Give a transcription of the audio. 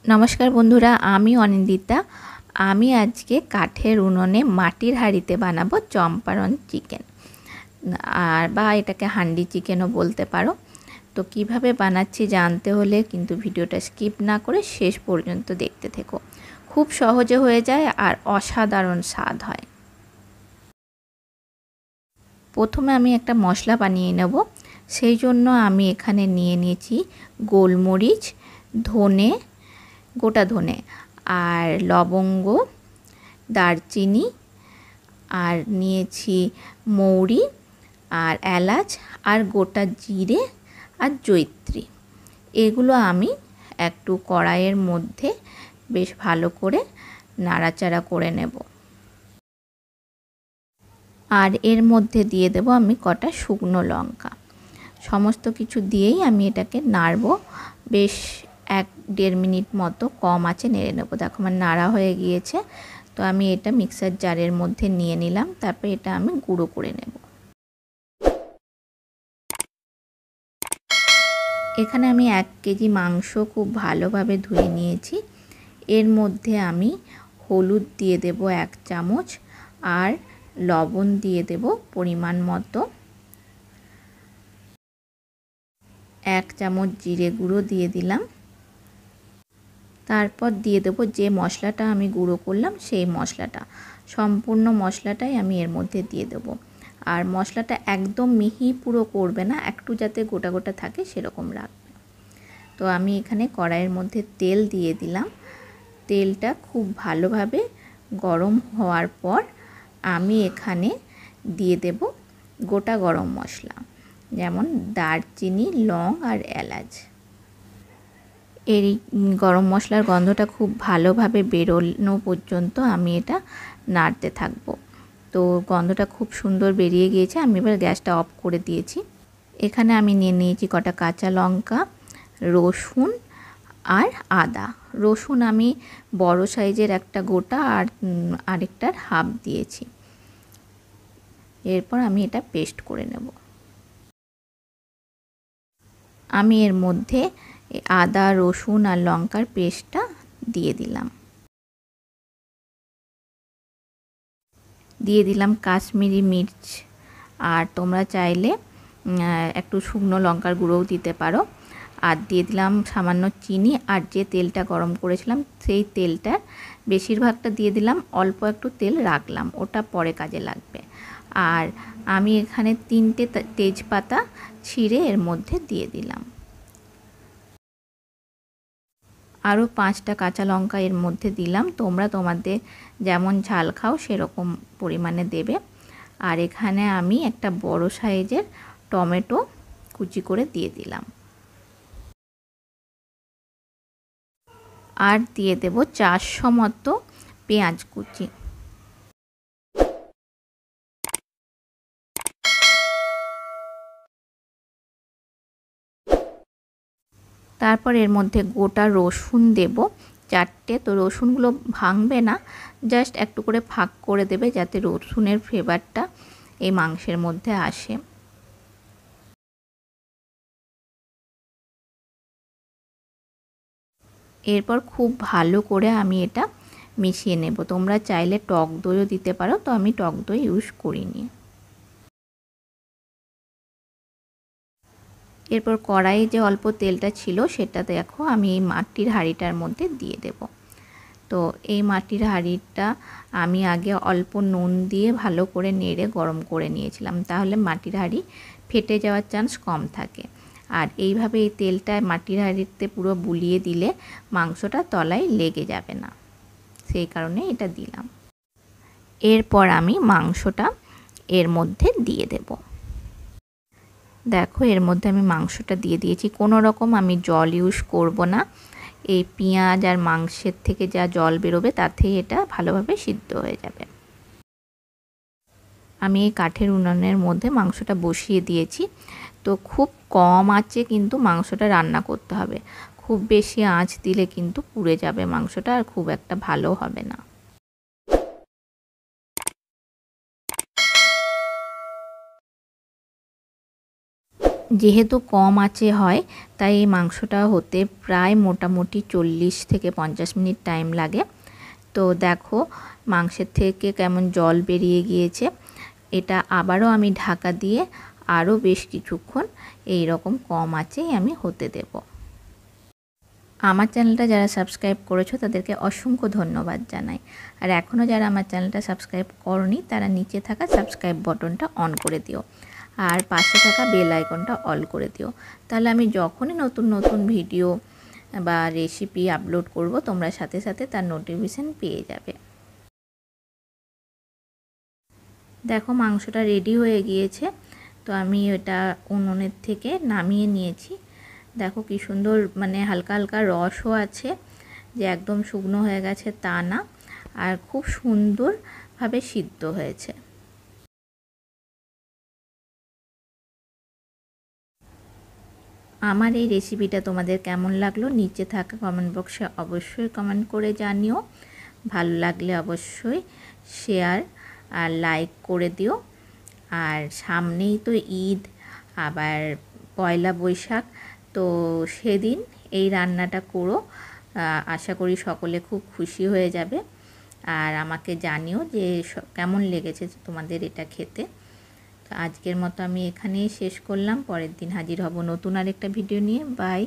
नमस्कार बंधुरा आमी अनिंदिता। आमी आज के काठेर उनोने माटिर हाड़ीते बानाबो चम्पारण चिकेन और बा एटाके हांडी चिकेनও बोलते पारो। तो किभाबे बानाচ্ছি जानते होले किन्तु भिडियोटा स्किप ना करे शेष पर्यन्त देखते থেকো। खूब सहजे হয়ে যায় আর অসাধারণ স্বাদ হয়। প্রথমে আমি একটা মশলা বানিয়ে নেব। সেই জন্য আমি এখানে নিয়ে নিয়েছি গোলমরিচ, ধনে, গোটা ধনে আর লবঙ্গ, দারচিনি আর নিয়েছি মৌরি আর এলাচ আর গোটা জিরে আর জয়িত্রী। এগুলো আমি একটু কড়াইয়ের মধ্যে বেশ ভালো করে নাড়াচাড়া করে নেব। আর এর মধ্যে দিয়ে দেব আমি কটা শুকনো লঙ্কা। সমস্ত কিছু দিয়েই আমি এটাকে নাড়বো। বেশ 1-1.5 মিনিট মতো কম আঁচে নেড়ে নেব। দেখো আমার নাড়া হয়ে গিয়েছে। তো আমি এটা মিক্সার জারের মধ্যে নিয়ে নিলাম। তারপর এটা আমি গুঁড়ো করে নেব। এখানে আমি 1 কেজি মাংস খুব ভালোভাবে ধুয়ে নিয়েছি। এর মধ্যে আমি হলুদ দিয়ে দেব 1 চামচ আর লবণ দিয়ে দেব পরিমাণ মতো। 1 চামচ জিরে গুঁড়ো দিয়ে দিলাম। তারপর দিয়ে দেব যে মশলাটা আমি গুঁড়ো করলাম সেই মশলাটা, সম্পূর্ণ মশলাটাই আমি এর মধ্যে দিয়ে দেব। আর মশলাটা একদম মিহি পুরো করবে না, একটু যাতে গোটা গোটা থাকে সেরকম রাখবে। তো আমি এখানে কড়াইয়ের মধ্যে তেল দিয়ে দিলাম। তেলটা খুব ভালোভাবে গরম হওয়ার পর আমি এখানে দিয়ে দেব গোটা গরম মশলা, যেমন দারচিনি, লং আর এলাচ। এই গরম মশলার গন্ধটা খুব ভালোভাবে বেরোনো পর্যন্ত আমি এটা নাড়তে থাকবো। তো গন্ধটা খুব সুন্দর বেরিয়ে গিয়েছে। আমি এবার গ্যাসটা অফ করে দিয়েছি। এখানে আমি নিয়ে নিয়েছি কটা কাঁচা লঙ্কা, রসুন আর আদা। রসুন আমি বড় সাইজের একটা গোটা আর আরেকটার হাফ দিয়েছি। এরপর আমি এটা পেস্ট করে নেব। আমি এর মধ্যে আদা, রসুন আর লঙ্কার পেস্টটা দিয়ে দিলাম। দিয়ে দিলাম কাশ্মীরি মির্চ, আর তোমরা চাইলে একটু শুকনো লঙ্কার গুঁড়োও দিতে পারো। আর দিয়ে দিলাম সামান্য চিনি। আর যে তেলটা গরম করেছিলাম সেই তেলটার বেশিরভাগটা দিয়ে দিলাম, অল্প একটু তেল রাখলাম, ওটা পরে কাজে লাগবে। আর আমি এখানে 3টে তেজপাতা ছিঁড়ে এর মধ্যে দিয়ে দিলাম। আরও 5টা কাঁচা লঙ্কা এর মধ্যে দিলাম। তোমরা তোমাদের যেমন ঝাল খাও সেরকম পরিমাণে দেবে। আর এখানে আমি একটা বড় সাইজের টমেটো কুচি করে দিয়ে দিলাম। আর দিয়ে দেব 400 মতো পেঁয়াজ কুচি। তারপর এর মধ্যে গোটা রসুন দেব 4টে। তো রসুনগুলো ভাঙবে না, জাস্ট একটু করে ফাঁক করে দেবে যাতে রসুনের ফ্লেভারটা এই মাংসের মধ্যে আসে। এরপর খুব ভালো করে আমি এটা মিশিয়ে নেব। তোমরা চাইলে টক দইও দিতে পারো, তো আমি টক দই ইউজ করিনি। এরপর কড়াইয়ে যে অল্প তেলটা ছিল সেটা দেখো আমি এই মাটির হাঁড়িটার মধ্যে দিয়ে দেব। তো এই মাটির হাঁড়িটা আমি আগে অল্প নুন দিয়ে ভালো করে নেড়ে গরম করে নিয়েছিলাম, তাহলে মাটির হাঁড়ি ফেটে যাওয়ার চান্স কম থাকে। আর এইভাবে এই তেলটা মাটির হাঁড়িতে পুরো বুলিয়ে দিলে মাংসটা তলায় লেগে যাবে না, সেই কারণে এটা দিলাম। এরপর আমি মাংসটা এর মধ্যে দিয়ে দেব। দেখো এর মধ্যে আমি মাংসটা দিয়ে দিয়েছি। কোনো রকম আমি জল ইউজ করব না। এই পেঁয়াজ আর মাংসের থেকে যা জল বেরোবে তাতেই এটা ভালোভাবে সিদ্ধ হয়ে যাবে। আমি এই কাঠের উনুনের মধ্যে মাংসটা বসিয়ে দিয়েছি। তো খুব কম আঁচে কিন্তু মাংসটা রান্না করতে হবে। খুব বেশি আঁচ দিলে কিন্তু পুড়ে যাবে মাংসটা, আর খুব একটা ভালো হবে না। যেহেতু কম আঁচে হয় তাই এই মাংসটা হতে প্রায় মোটামুটি 40 থেকে 50 মিনিট টাইম লাগে। তো দেখো মাংসের থেকে কেমন জল বেরিয়ে গিয়েছে। এটা আবারও আমি ঢাকা দিয়ে আরও বেশ কিছুক্ষণ এই রকম কম আঁচেই আমি হতে দেব। আমার চ্যানেলটা যারা সাবস্ক্রাইব করেছো তাদেরকে অসংখ্য ধন্যবাদ জানাই। আর এখনও যারা আমার চ্যানেলটা সাবস্ক্রাইব করনি তারা নিচে থাকা সাবস্ক্রাইব বাটনটা অন করে দিও আর পাশে থাকা বেল আইকনটা অল করে দিও। তাহলে আমি যখনই নতুন নতুন ভিডিও বা রেসিপি আপলোড করব তোমরা সাথে সাথে তার নোটিফিকেশন পেয়ে যাবে। দেখো মাংসটা রেডি হয়ে গিয়েছে। তো আমি এটা উনুনের থেকে নামিয়ে নিয়েছি। দেখো কি সুন্দর, মানে হালকা হালকা রসও আছে, যে একদম শুকনো হয়ে গেছে তা না, আর খুব সুন্দরভাবে সিদ্ধ হয়েছে। আমার এই রেসিপিটা তোমাদের কেমন লাগলো নিচে থাকা কমেন্ট বক্সে অবশ্যই কমেন্ট করে জানিও। ভালো লাগলে অবশ্যই শেয়ার আর লাইক করে দিও। আর সামনেই তো ঈদ, আবার পয়লা বৈশাখ, তো সেদিন এই রান্নাটা করো। আশা করি সকলে খুব খুশি হয়ে যাবে। আর আমাকে জানিও যে কেমন লেগেছে তোমাদের এটা খেতে। তো আজকের মতো আমি এখানেই শেষ করলাম। পরের দিন হাজির হব নতুন আরেকটা ভিডিও নিয়ে। বাই।